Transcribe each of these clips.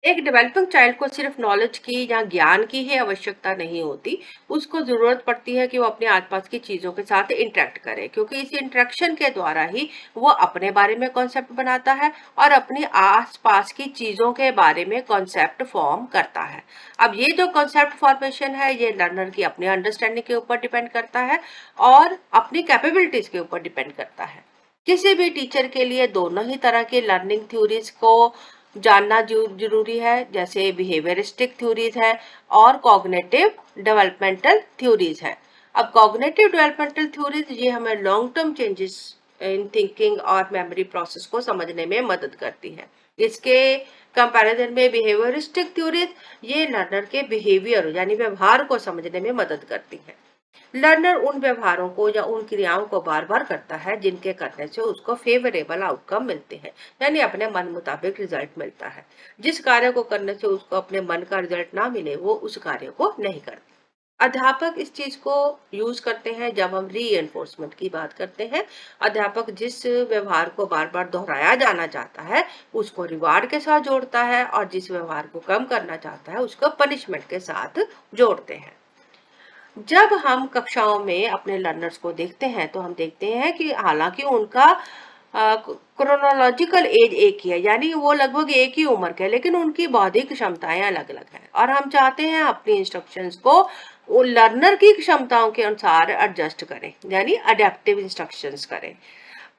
एक developing child को सिर्फ नॉलेज की या ज्ञान की ही आवश्यकता नहीं होती, उसको ज़रूरत पड़ती है कि वो अपने आसपास की चीज़ों के साथ इंटरेक्ट करे, क्योंकि इस इंटरेक्शन के द्वारा ही वो अपने बारे में कॉन्सेप्ट बनाता है और अपनी आसपास की चीज़ों के बारे में कॉन्सेप्ट फॉर्म करता है। अब ये जो कॉन्सेप्ट फॉर्मेशन है, ये लर्नर की अपनी अंडरस्टैंडिंग के ऊपर डिपेंड करता है और अपनी कैपेबिलिटीज़ के ऊपर डिपेंड करता है। किसी भी टीचर के लिए दोनों ही तरह की लर्निंग थ्योरीज को जानना जरूरी है, जैसे बिहेवियरिस्टिक थ्योरीज है और कॉग्निटिव डेवलपमेंटल थ्योरीज है। अब कॉग्निटिव डेवलपमेंटल थ्योरीज ये हमें long term changes in thinking और मेमोरी प्रोसेस को समझने में मदद करती है। इसके कंपैरिजन में बिहेवियरिस्टिक थ्योरीज ये लर्नर के बिहेवियर यानी व्यवहार को समझने में मदद करती है। लर्नर उन व्यवहारों को या उन क्रियाओं को बार बार करता है जिनके करने से उसको फेवरेबल आउटकम मिलते हैं, यानी अपने मन मुताबिक रिजल्ट मिलता है। जिस कार्य को करने से उसको अपने मन का रिजल्ट ना मिले, वो उस कार्य को नहीं करते। अध्यापक इस चीज को यूज करते हैं जब हम री एनफोर्समेंट की बात करते हैं। अध्यापक जिस व्यवहार को बार बार दोहराया जाना चाहता है उसको रिवार्ड के साथ जोड़ता है, और जिस व्यवहार को कम करना चाहता है उसको पनिशमेंट के साथ जोड़ते हैं। जब हम कक्षाओं में अपने लर्नर्स को देखते हैं तो हम देखते हैं कि हालांकि उनका क्रोनोलॉजिकल एज एक ही है, यानी वो लगभग एक ही उम्र के, लेकिन उनकी बौद्धिक क्षमताएं अलग अलग हैं और हम चाहते हैं अपनी इंस्ट्रक्शंस को वो लर्नर की क्षमताओं के अनुसार एडजस्ट करें, यानी अडेप्टिव इंस्ट्रक्शंस करें।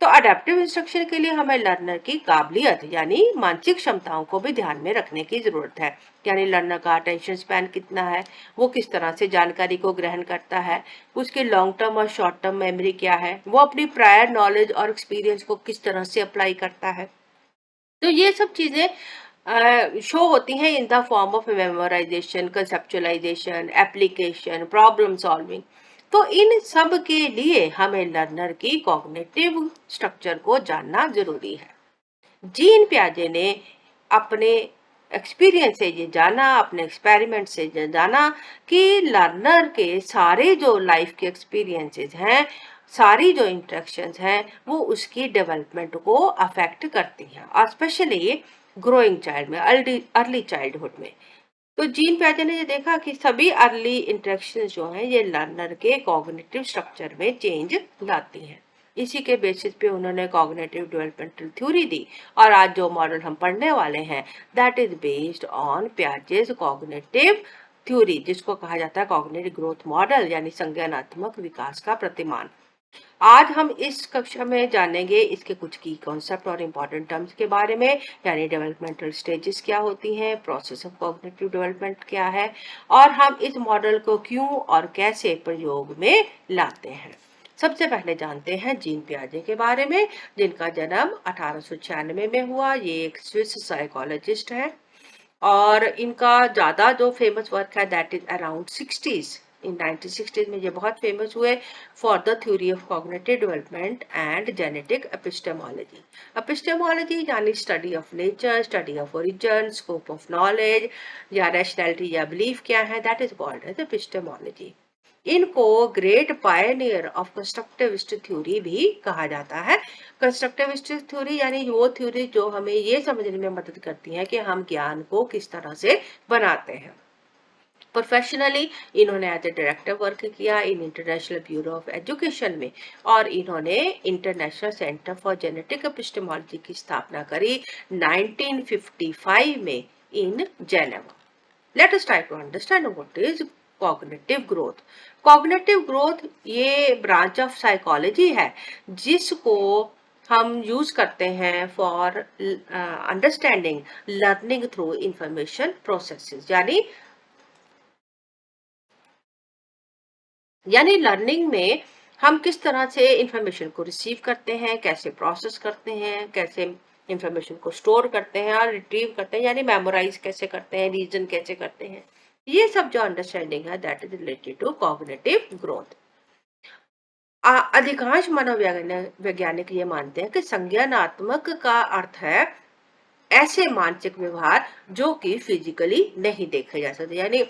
तो अडेप्टिव इंस्ट्रक्शन के लिए हमें लर्नर की काबिलियत यानी मानसिक क्षमताओं को भी ध्यान में रखने की जरूरत है। यानी लर्नर का अटेंशन स्पैन कितना है, वो किस तरह से जानकारी को ग्रहण करता है, उसकी लॉन्ग टर्म और शॉर्ट टर्म मेमोरी क्या है, वो अपनी प्रायर नॉलेज और एक्सपीरियंस को किस तरह से अप्लाई करता है। तो ये सब चीजें शो होती हैं in the form of memorisation, conceptualisation, application, problem solving. तो इन सब के लिए हमें लर्नर की कॉग्निटिव स्ट्रक्चर को जानना जरूरी है। जीन पियाजे ने अपने एक्सपीरियंस से ये जाना, अपने एक्सपेरिमेंट से ये जाना कि लर्नर के सारे जो लाइफ के एक्सपीरियंसेस हैं, सारी जो इंटरेक्शंस हैं, वो उसकी डेवलपमेंट को अफेक्ट करती हैं, और स्पेशली ग्रोइंग चाइल्ड में, अर्ली चाइल्डहुड में। तो जीन पियाजे ने ये देखा कि सभी अर्ली इंटरेक्शन जो हैं ये लर्नर के कॉग्निटिव स्ट्रक्चर में चेंज लाती हैं। इसी के बेसिस पे उन्होंने कॉग्निटिव डेवलपमेंटल थ्योरी दी, और आज जो मॉडल हम पढ़ने वाले हैं that is based on Piaget's cognitive theory, जिसको कहा जाता है कॉग्निटिव ग्रोथ मॉडल, यानी संज्ञानात्मक विकास का प्रतिमान। आज हम इस कक्षा में जानेंगे इसके कुछ की कॉन्सेप्ट और इम्पोर्टेंट टर्म्स के बारे में, यानी डेवलपमेंटल स्टेजेस क्या होती हैं, प्रोसेस ऑफ कॉग्निटिव डेवलपमेंट क्या है, और हम इस मॉडल को क्यों और कैसे प्रयोग में लाते हैं। सबसे पहले जानते हैं जीन पियाजे के बारे में, जिनका जन्म 1896 में हुआ। ये एक स्विस साइकोलॉजिस्ट है और इनका ज्यादा जो फेमस वर्क है दैट इज अराउंड 60s। इन 1960s में ये बहुत फेमस हुए for the theory of cognitive development and genetic epistemology. Epistemology यानी study of nature, study of origin, scope of knowledge या रैशनैलिटी या बिलीफ क्या है, that is called as epistemology. इनको great pioneer of constructivist theory भी कहा जाता है। कंस्ट्रक्टिविस्ट थ्योरी यानी वो थ्योरी जो हमें ये समझने में मदद करती है कि हम ज्ञान को किस तरह से बनाते हैं। प्रोफेशनली इन्होंने एज ए डायरेक्टर वर्क किया in international bureau of education में, और इन्होंने international centre for genetic epistemology की स्थापना करी 1955 में इन Geneva. Let us try to understand what is cognitive growth. Cognitive growth ये ब्रांच ऑफ साइकोलॉजी है जिसको हम यूज करते हैं for understanding learning through information processes, यानी लर्निंग में हम किस तरह से इंफॉर्मेशन को रिसीव करते हैं, कैसे प्रोसेस करते हैं, कैसे इंफॉर्मेशन को स्टोर करते हैं और रिट्रीव करते हैं, यानी मेमोराइज कैसे करते हैं, रीजन कैसे करते हैं। ये सब जो अंडरस्टैंडिंग है that is related to cognitive growth. अधिकांश मनोवैज्ञानिक ये मानते हैं कि संज्ञानात्मक का अर्थ है ऐसे मानसिक व्यवहार जो कि फिजिकली नहीं देखे जा सकते, यानी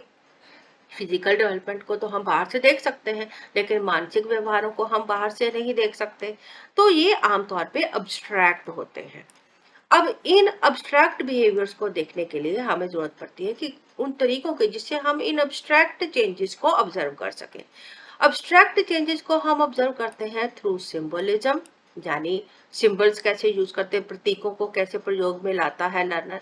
फिजिकल डेवलपमेंट को तो हम बाहर से देख सकते हैं लेकिन मानसिक व्यवहारों को हम बाहर से नहीं देख सकते। तो ये आमतौर पे अब्स्ट्रैक्ट होते हैं। अब इन अब्स्ट्रैक्ट बिहेवियर्स को देखने के लिए हमें जरूरत पड़ती है कि उन तरीकों की जिससे हम इन अब्स्ट्रैक्ट चेंजेस को ऑब्जर्व कर सकें। अब्स्ट्रैक्ट चेंजेस को हम ऑब्जर्व करते हैं थ्रू सिंबलिज्म, यानी सिंबल्स कैसे यूज करते हैं, प्रतीकों को कैसे प्रयोग में लाता है लर्नर।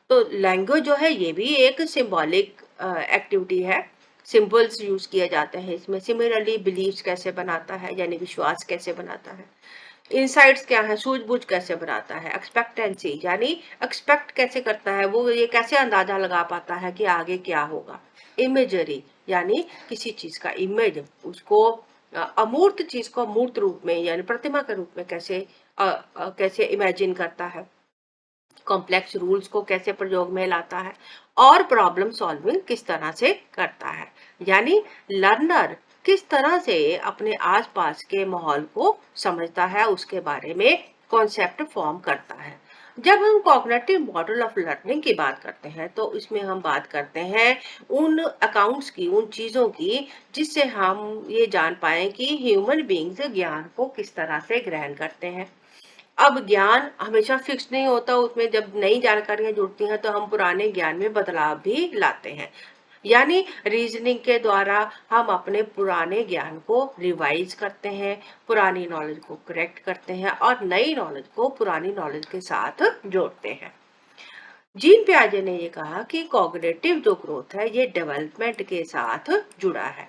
तो लैंग्वेज जो है ये भी एक सिंबॉलिक एक्टिविटी है। सिंबल्स यूज किए जाते हैं इसमें। सिमिलरली बिलीव्स कैसे बनाता है, यानी विश्वास कैसे बनाता है। इनसाइट्स क्या है, सूझबूझ कैसे बनाता है। एक्सपेक्टेंसी यानी एक्सपेक्ट कैसे करता है, वो ये कैसे अंदाजा लगा पाता है कि आगे क्या होगा। इमेजरी यानी किसी चीज का इमेज, उसको अमूर्त चीज को मूर्त रूप में यानी प्रतिमा के रूप में कैसे इमेजिन करता है। कॉम्प्लेक्स रूल्स को कैसे प्रयोग में लाता है और प्रॉब्लम सॉल्विंग किस तरह से करता है, यानी लर्नर किस तरह से अपने आसपास के माहौल को समझता है, उसके बारे में कॉन्सेप्ट फॉर्म करता है। जब हम कॉग्निटिव मॉडल ऑफ लर्निंग की बात करते हैं तो इसमें हम बात करते हैं उन अकाउंट्स की, उन चीजों की जिससे हम ये जान पाए कि ह्यूमन बींग्स ज्ञान को किस तरह से ग्रहण करते हैं। अब ज्ञान हमेशा फिक्स नहीं होता, उसमें जब नई जानकारियां जुड़ती हैं तो हम पुराने ज्ञान में बदलाव भी लाते हैं। यानी रीजनिंग के द्वारा हम अपने पुराने ज्ञान को रिवाइज करते हैं, पुरानी नॉलेज को करेक्ट करते हैं और नई नॉलेज को पुरानी नॉलेज के साथ जोड़ते हैं। जीन पियाजे ने ये कहा कि कॉग्निटिव जो ग्रोथ है ये डेवलपमेंट के साथ जुड़ा है।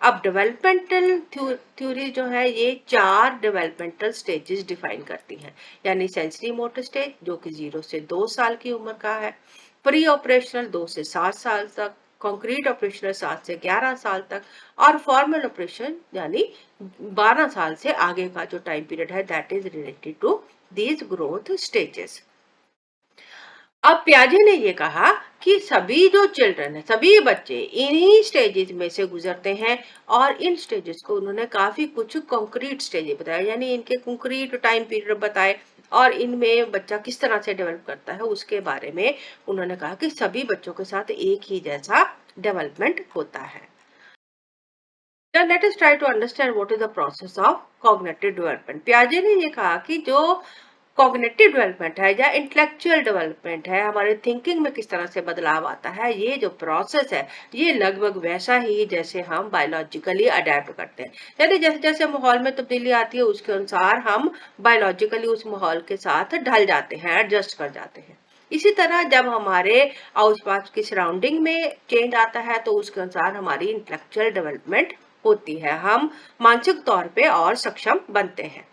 अब डेवलपमेंटल थ्योरी जो है ये 4 डेवलपमेंटल स्टेजेस डिफाइन करती हैं, यानी सेंसरी मोटर स्टेज जो कि 0 से 2 साल की उम्र का है, प्री ऑपरेशनल 2 से 7 साल तक, कॉन्क्रीट ऑपरेशनल 7 से 11 साल तक और फॉर्मल ऑपरेशन यानी 12 साल से आगे का जो टाइम पीरियड है that is related to these growth stages. अब पियाजे ने ये कहा कि सभी जो चिल्ड्रन है, सभी बच्चे इन्हीं स्टेजेस में से गुजरते हैं और इन स्टेजेस को उन्होंने काफी कुछ कॉन्क्रीट स्टेजेस बताया, यानी इनके कॉन्क्रीट टाइम पीरियड बताए और इनमें बच्चा किस तरह से डेवलप करता है उसके बारे में उन्होंने कहा कि सभी बच्चों के साथ एक ही जैसा डेवलपमेंट होता है। Now let us try to understand what is the process of cognitive development. पियाजे ने ये कहा कि जो कॉग्निटिव डेवलपमेंट है या इंटेलेक्चुअल डेवलपमेंट है, हमारे थिंकिंग में किस तरह से बदलाव आता है, ये जो प्रोसेस है ये लगभग वैसा ही जैसे हम बायोलॉजिकली अडेप्ट करते हैं, यानी जैसे जैसे माहौल में तब्दीली आती है उसके अनुसार हम बायोलॉजिकली उस माहौल के साथ ढल जाते हैं, एडजस्ट कर जाते हैं। इसी तरह जब हमारे आसपास की सराउंडिंग में चेंज आता है तो उसके अनुसार हमारी इंटेलेक्चुअल डेवलपमेंट होती है, हम मानसिक तौर पे और सक्षम बनते हैं।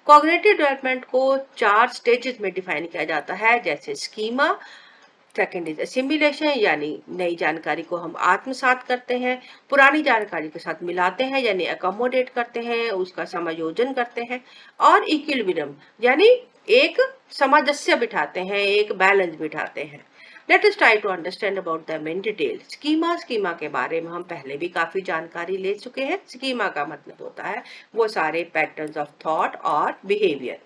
कॉग्निटिव डेवलपमेंट को 4 स्टेजेस में डिफाइन किया जाता है, जैसे स्कीमा, सेकंड इज असिमिलेशन यानी नई जानकारी को हम आत्मसात करते हैं, पुरानी जानकारी के साथ मिलाते हैं यानी अकोमोडेट करते हैं, उसका समायोजन करते हैं, और इक्विलिब्रियम यानी एक सामंजस्य बिठाते हैं, एक बैलेंस बिठाते हैं। Let us try to understand about the main detail. Schema के बारे में हम पहले भी काफी जानकारी ले चुके हैं। स्कीमा का मतलब होता है वो सारे पैटर्न्स ऑफ थॉट और बिहेवियर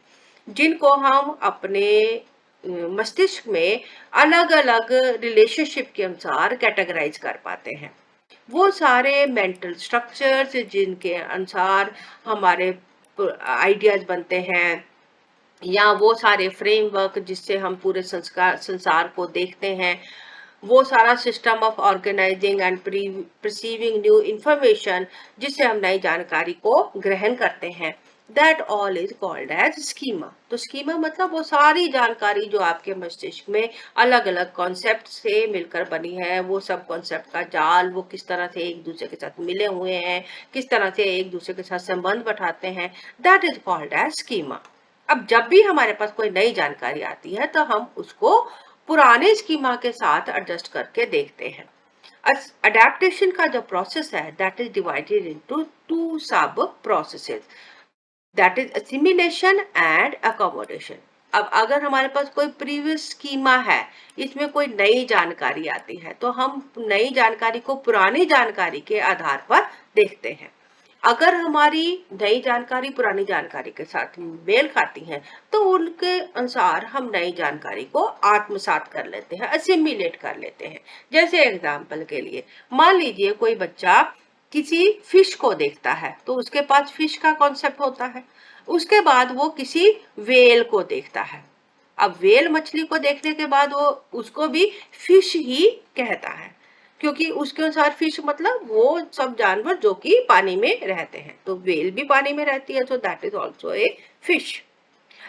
जिनको हम अपने मस्तिष्क में अलग अलग रिलेशनशिप के अनुसार कैटेगराइज कर पाते हैं। वो सारे मेंटल स्ट्रक्चर्स जिनके अनुसार हमारे आइडियाज बनते हैं, या वो सारे फ्रेमवर्क जिससे हम पूरे संसार को देखते हैं, वो सारा system of organising and perceiving new information जिससे हम नई जानकारी को ग्रहण करते हैं, that all is called as schema. तो स्कीमा मतलब वो सारी जानकारी जो आपके मस्तिष्क में अलग अलग कॉन्सेप्ट से मिलकर बनी है, वो सब कॉन्सेप्ट का जाल वो किस तरह से एक दूसरे के साथ मिले हुए हैं, किस तरह से एक दूसरे के साथ संबंध बैठाते हैं, that is called as schema. अब जब भी हमारे पास कोई नई जानकारी आती है तो हम उसको पुराने स्कीमा के साथ एडजस्ट करके देखते हैं। अडेप्टेशन का जो प्रोसेस है दैट इज डिवाइडेड इनटू 2 सब processes, that is assimilation and accommodation. अब अगर हमारे पास कोई प्रीवियस स्कीमा है, इसमें कोई नई जानकारी आती है तो हम नई जानकारी को पुरानी जानकारी के आधार पर देखते हैं। अगर हमारी नई जानकारी पुरानी जानकारी के साथ मेल खाती है तो उनके अनुसार हम नई जानकारी को आत्मसात कर लेते हैं, असिमिलेट कर लेते हैं। जैसे एग्जाम्पल के लिए मान लीजिए कोई बच्चा किसी फिश को देखता है तो उसके पास फिश का कॉन्सेप्ट होता है, उसके बाद वो किसी वेल को देखता है अब व्हेल मछली को देखने के बाद वो उसको भी फिश ही कहता है, क्योंकि उसके अनुसार फिश मतलब वो सब जानवर जो कि पानी में रहते हैं। तो व्हेल भी पानी में रहती है, so that is also a fish.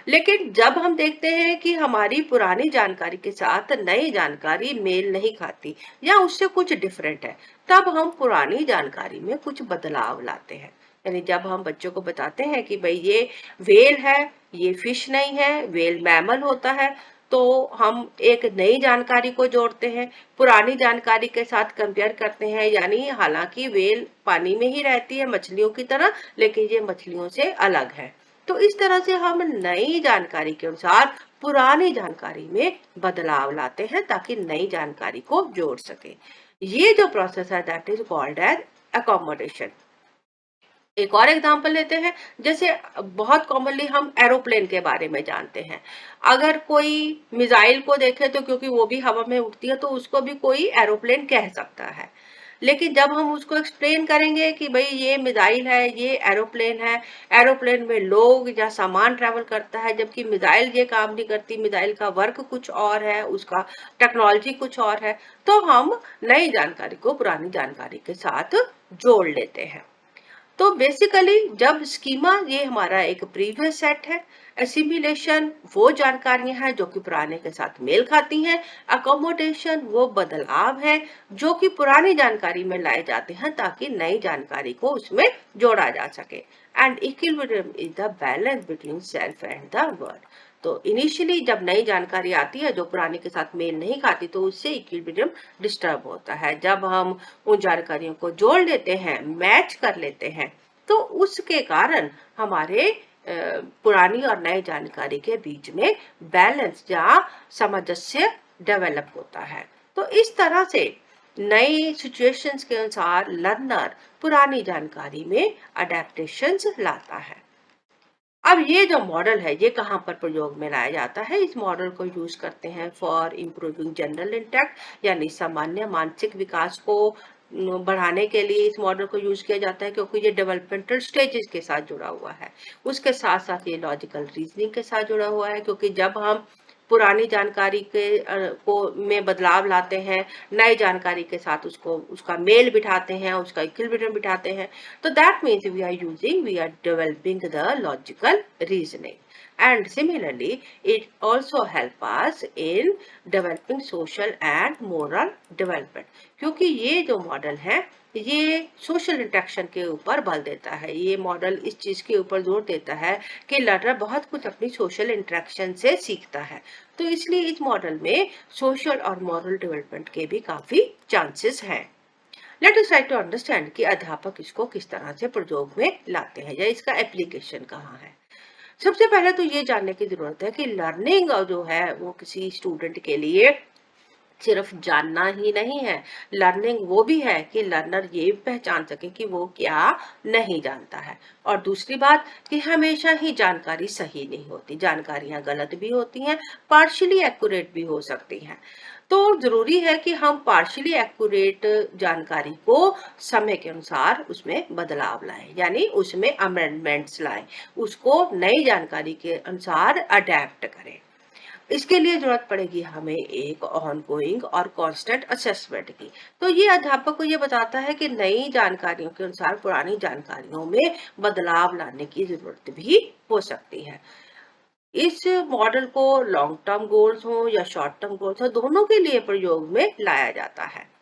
लेकिन जब हम देखते हैं कि हमारी पुरानी जानकारी के साथ नई जानकारी मेल नहीं खाती या उससे कुछ डिफरेंट है, तब हम पुरानी जानकारी में कुछ बदलाव लाते हैं। यानी जब हम बच्चों को बताते हैं कि भाई ये व्हेल है, ये फिश नहीं है, व्हेल मैमल होता है, तो हम एक नई जानकारी को जोड़ते हैं, पुरानी जानकारी के साथ कंपेयर करते हैं। यानी हालांकि व्हेल पानी में ही रहती है मछलियों की तरह, लेकिन ये मछलियों से अलग है। तो इस तरह से हम नई जानकारी के अनुसार पुरानी जानकारी में बदलाव लाते हैं ताकि नई जानकारी को जोड़ सके। ये जो प्रोसेस है that is called as accommodation. एक और एग्जांपल लेते हैं, जैसे बहुत कॉमनली हम एरोप्लेन के बारे में जानते हैं। अगर कोई मिसाइल को देखे तो क्योंकि वो भी हवा में उड़ती है तो उसको भी कोई एरोप्लेन कह सकता है। लेकिन जब हम उसको एक्सप्लेन करेंगे कि भाई ये मिसाइल है, ये एरोप्लेन है, एरोप्लेन में लोग या सामान ट्रेवल करता है, जबकि मिसाइल ये काम नहीं करती, मिसाइल का वर्क कुछ और है, उसका टेक्नोलॉजी कुछ और है, तो हम नई जानकारी को पुरानी जानकारी के साथ जोड़ लेते हैं। तो बेसिकली जब स्कीमा ये हमारा एक प्रीवियस सेट है, एसिमिलेशन वो जानकारियां हैं जो कि पुराने के साथ मेल खाती हैं, अकोमोडेशन वो बदलाव है जो कि पुरानी जानकारी में लाए जाते हैं ताकि नई जानकारी को उसमें जोड़ा जा सके। And equilibrium is the balance between self and the world. तो इनिशियली जब नई जानकारी आती है जो पुराने के साथ मेल नहीं खाती तो उससे इक्विलिब्रियम डिस्टर्ब होता है। जब हम उन जानकारियों को जोड़ लेते हैं, मैच कर लेते हैं, तो उसके कारण हमारे पुरानी और नई जानकारी के बीच में बैलेंस या सामंजस्य डेवलप होता है। तो इस तरह से नई सिचुएशंस के अनुसार लर्नर पुरानी जानकारी में अडेप्टेशंस लाता है। अब ये जो मॉडल है ये कहाँ पर प्रयोग में लाया जाता है? इस मॉडल को यूज करते हैं फॉर इम्प्रूविंग जनरल इंटेलेक्ट, यानी सामान्य मानसिक विकास को बढ़ाने के लिए इस मॉडल को यूज किया जाता है, क्योंकि ये डेवलपमेंटल स्टेजेस के साथ जुड़ा हुआ है। उसके साथ साथ ये लॉजिकल रीजनिंग के साथ जुड़ा हुआ है, क्योंकि जब हम पुरानी जानकारी के को में बदलाव लाते हैं, नई जानकारी के साथ उसको उसका मेल बिठाते हैं, उसका इक्विलिब्रियम बिठाते हैं, तो that means we are developing the logical reasoning. And similarly, it also help us in developing social and moral development, क्योंकि ये जो मॉडल है ये सोशल इंटरेक्शन के ऊपर बल देता है। ये मॉडल इस चीज के ऊपर जोर देता है कि लर्नर बहुत कुछ अपनी सोशल इंटरेक्शन से सीखता है। तो इसलिए इस मॉडल में सोशल और मॉरल डेवलपमेंट के भी काफी चांसेस हैं। Let us try to understand कि अध्यापक इसको किस तरह से प्रयोग में लाते हैं या इसका एप्लीकेशन कहाँ है। सबसे पहले तो ये जानने की जरूरत है कि लर्निंग जो है वो किसी स्टूडेंट के लिए सिर्फ जानना ही नहीं है। लर्निंग वो भी है कि लर्नर ये पहचान सके कि वो क्या नहीं जानता है। और दूसरी बात कि हमेशा ही जानकारी सही नहीं होती, जानकारियां गलत भी होती हैं, पार्शियली एक्यूरेट भी हो सकती हैं। तो जरूरी है कि हम पार्शियली एक्यूरेट जानकारी को समय के अनुसार उसमें बदलाव लाएं, यानी उसमें अमेंडमेंट्स लाएं, उसको नई जानकारी के अनुसार अडेप्ट करें। इसके लिए जरूरत पड़ेगी हमें एक ऑनगोइंग और कांस्टेंट असेसमेंट की। तो ये अध्यापक को ये बताता है कि नई जानकारियों के अनुसार पुरानी जानकारियों में बदलाव लाने की जरूरत भी हो सकती है। इस मॉडल को लॉन्ग टर्म गोल्स हो या शॉर्ट टर्म गोल्स हो, दोनों के लिए प्रयोग में लाया जाता है।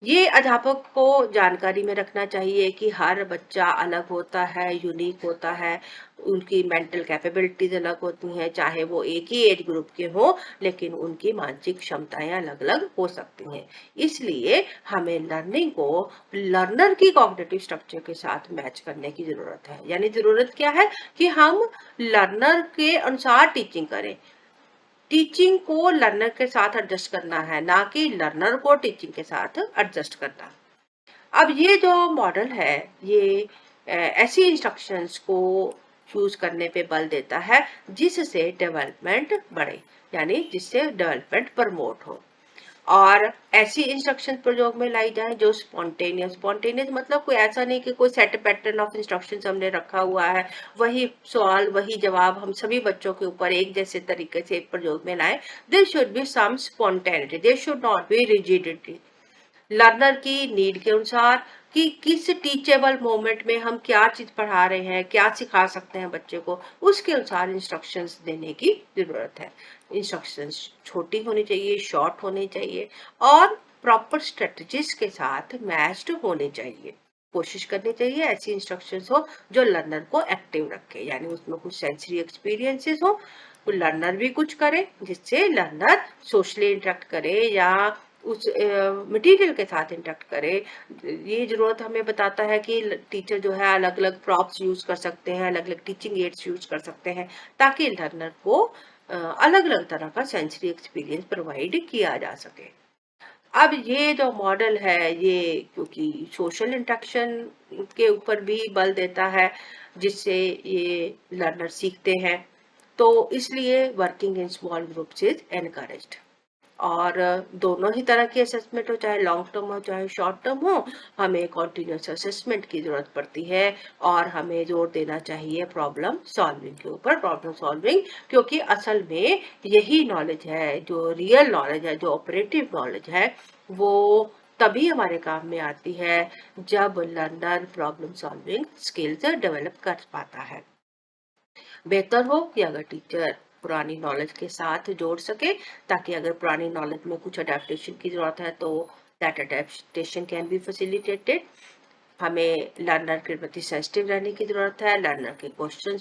ये अध्यापक को जानकारी में रखना चाहिए कि हर बच्चा अलग होता है, यूनिक होता है, उनकी मेंटल कैपेबिलिटीज अलग होती हैं, चाहे वो एक ही एज ग्रुप के हों, लेकिन उनकी मानसिक क्षमताएं अलग अलग हो सकती हैं। इसलिए हमें लर्निंग को लर्नर की कॉग्निटिव स्ट्रक्चर के साथ मैच करने की जरूरत है। यानी जरूरत क्या है कि हम लर्नर के अनुसार टीचिंग करें। टीचिंग को लर्नर के साथ एडजस्ट करना है, ना कि लर्नर को टीचिंग के साथ एडजस्ट करना। अब ये जो मॉडल है ये ऐसी इंस्ट्रक्शंस को यूज करने पे बल देता है जिससे डेवलपमेंट बढ़े, यानी जिससे डेवलपमेंट प्रमोट हो। और ऐसी इंस्ट्रक्शन प्रयोग में लाई जाए जो स्पॉन्टेनियस मतलब कोई ऐसा नहीं कि कोई सेट पैटर्न ऑफ इंस्ट्रक्शंस हमने रखा हुआ है, वही सवाल वही जवाब हम सभी बच्चों के ऊपर एक जैसे तरीके से प्रयोग में लाएं। There should be some spontaneity, there should not be rigidity. Learner की नीड के अनुसार कि किस टीचेबल मोमेंट में हम क्या चीज पढ़ा रहे हैं, क्या सिखा सकते हैं बच्चे को, उसके अनुसार इंस्ट्रक्शंस देने की जरूरत है। इंस्ट्रक्शंस छोटी होनी चाहिए, शॉर्ट होनी चाहिए और प्रॉपर स्ट्रेटजीज के साथ मैच्ड होने चाहिए। कोशिश करनी चाहिए ऐसी इंस्ट्रक्शंस हो जो लर्नर को एक्टिव रखे, यानी उसमें कुछ सेंसरी एक्सपीरियंसेस हो, लर्नर भी कुछ करे जिससे लर्नर सोशली इंटरेक्ट करे या उस मटेरियल के साथ इंटरेक्ट करे। ये जरूरत हमें बताता है कि टीचर जो है अलग अलग प्रॉप्स यूज कर सकते हैं, अलग अलग टीचिंग एड्स यूज कर सकते हैं ताकि लर्नर को अलग अलग तरह का सेंसरी एक्सपीरियंस प्रोवाइड किया जा सके। अब ये जो मॉडल है ये क्योंकि सोशल इंटरेक्शन के ऊपर भी बल देता है जिससे ये लर्नर सीखते हैं, तो इसलिए working in small groups is encouraged. और दोनों ही तरह की असेसमेंट हो, चाहे लॉन्ग टर्म हो चाहे शॉर्ट टर्म हो, हमें कॉन्टिन्यूस असेसमेंट की जरूरत पड़ती है और हमें जोर देना चाहिए प्रॉब्लम सॉल्विंग के ऊपर। प्रॉब्लम सॉल्विंग क्योंकि असल में यही नॉलेज है, जो रियल नॉलेज है, जो ऑपरेटिव नॉलेज है, वो तभी हमारे काम में आती है जब learner problem solving skills develop कर पाता है। बेहतर हो कि अगर टीचर पुरानी नॉलेज के साथ जोड़ सके, ताकि अगर पुरानी नॉलेज में कुछ अडेप्टेशन की जरूरत है तो that adaptation can be facilitated. हमें लर्नर के प्रति सेंसिटिव रहने की जरूरत है, लर्नर के क्वेश्चन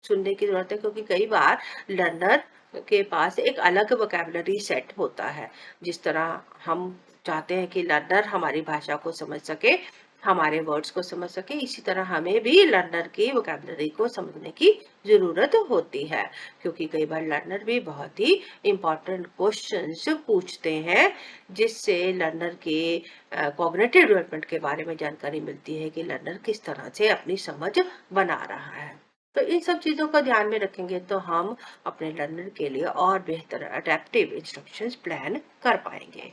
सुनने की जरूरत है, क्योंकि कई बार लर्नर के पास एक अलग वोकैबुलरी सेट होता है। जिस तरह हम चाहते हैं कि लर्नर हमारी भाषा को समझ सके, हमारे वर्ड्स को समझ सके, इसी तरह हमें भी लर्नर की वोकैबुलरी को समझने की जरूरत होती है, क्योंकि कई बार लर्नर भी बहुत ही इम्पोर्टेंट क्वेश्चंस पूछते हैं जिससे लर्नर के कॉग्निटिव डेवलपमेंट के बारे में जानकारी मिलती है कि लर्नर किस तरह से अपनी समझ बना रहा है। तो इन सब चीजों का ध्यान में रखेंगे तो हम अपने लर्नर के लिए और बेहतर अडेप्टिव इंस्ट्रक्शंस प्लान कर पाएंगे।